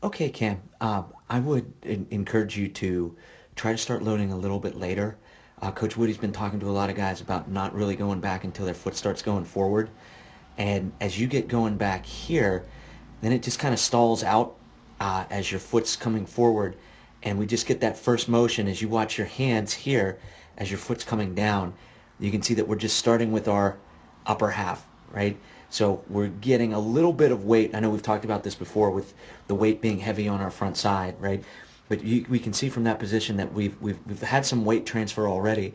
Okay, Cam. I would encourage you to try to start loading a little bit later. Coach Woody's been talking to a lot of guys about not really going back until their foot starts going forward. And as you get going back here, then it just kind of stalls out as your foot's coming forward. And we just get that first motion as you watch your hands here as your foot's coming down. You can see that we're just starting with our upper half, right? So we're getting a little bit of weight. I know we've talked about this before with the weight being heavy on our front side, right? But we can see from that position that we've had some weight transfer already.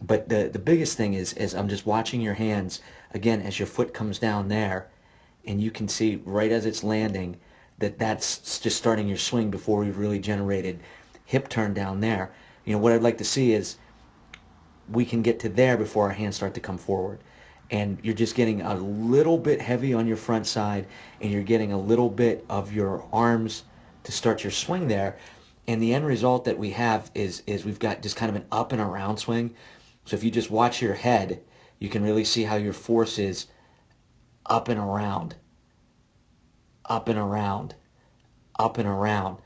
But the biggest thing is I'm just watching your hands again as your foot comes down there, and you can see right as it's landing that that's just starting your swing before we've really generated hip turn down there. You know, what I'd like to see is we can get to there before our hands start to come forward. And you're just getting a little bit heavy on your front side, and you're getting a little bit of your arms to start your swing there. And the end result that we have is we've got just kind of an up and around swing. So if you just watch your head, you can really see how your force is up and around, up and around, up and around.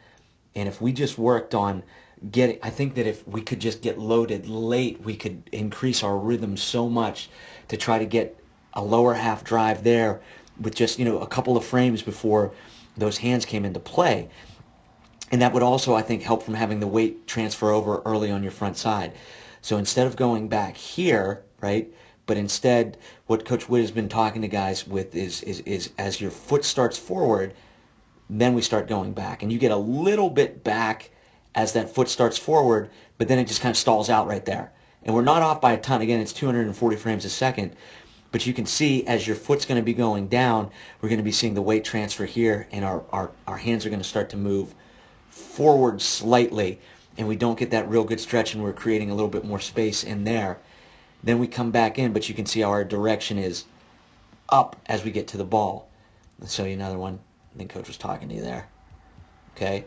And if we just worked on getting, I think that if we could just get loaded late, we could increase our rhythm so much to try to get a lower half drive there with just, a couple of frames before those hands came into play. And that would also, I think, help from having the weight transfer over early on your front side. So instead of going back here, right, but instead what Coach Wood has been talking to guys with is as your foot starts forward, then we start going back. And you get a little bit back as that foot starts forward, but then it just kind of stalls out right there. And we're not off by a ton. Again, it's 240 frames a second. But you can see as your foot's going to be going down, we're going to be seeing the weight transfer here, and our hands are going to start to move forward slightly, and we don't get that real good stretch, and we're creating a little bit more space in there. Then we come back in, but you can see how our direction is up as we get to the ball. Let's show you another one. I think Coach was talking to you there. Okay?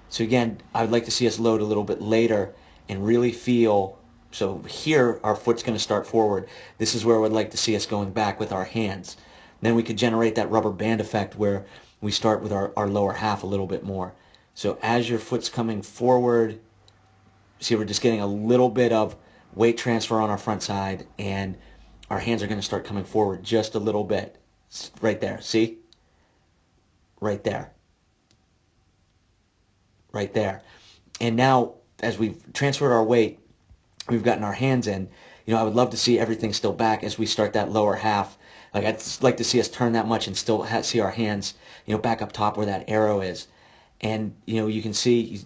So again, I would like to see us load a little bit later and really feel, so here our foot's going to start forward. This is where I would like to see us going back with our hands. Then we could generate that rubber band effect where we start with our lower half a little bit more. So as your foot's coming forward, see we're just getting a little bit of weight transfer on our front side, and our hands are going to start coming forward just a little bit. Right there, see? Right there. Right there. And now, as we've transferred our weight, we've gotten our hands in, I would love to see everything still back as we start that lower half. Like, I'd like to see us turn that much and still see our hands, back up top where that arrow is. And, you can see,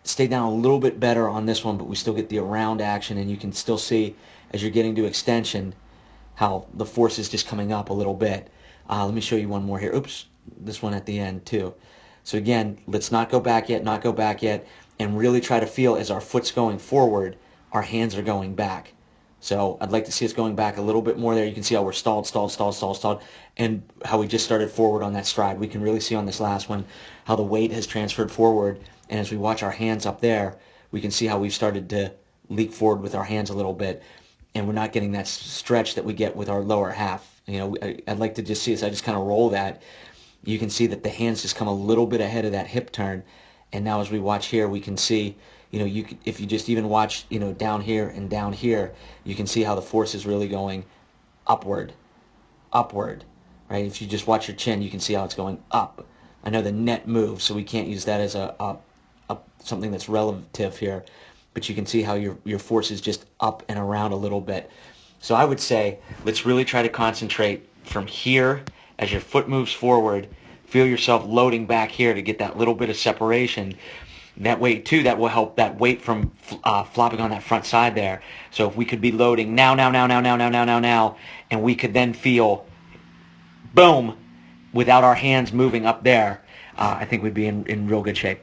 stay down a little bit better on this one, but we still get the around action, and you can still see as you're getting to extension how the force is just coming up a little bit. Let me show you one more here. Oops, this one at the end too. So again, let's not go back yet, and really try to feel as our foot's going forward, our hands are going back. So I'd like to see us going back a little bit more there. You can see how we're stalled, and how we just started forward on that stride. We can really see on this last one how the weight has transferred forward, and as we watch our hands up there, we can see how we've started to leap forward with our hands a little bit, and we're not getting that stretch that we get with our lower half. I'd like to just see as I just kind of roll that, you can see that the hands just come a little bit ahead of that hip turn. And now as we watch here, we can see, if you just even watch, down here and down here, you can see how the force is really going upward, right? If you just watch your chin, you can see how it's going up. I know the net moves, so we can't use that as a something that's relative here, but you can see how your force is just up and around a little bit. So I would say let's really try to concentrate from here as your foot moves forward. Feel yourself loading back here to get that little bit of separation. That weight too, that will help that weight from flopping on that front side there. So if we could be loading now, and we could then feel, boom, without our hands moving up there, I think we'd be in real good shape.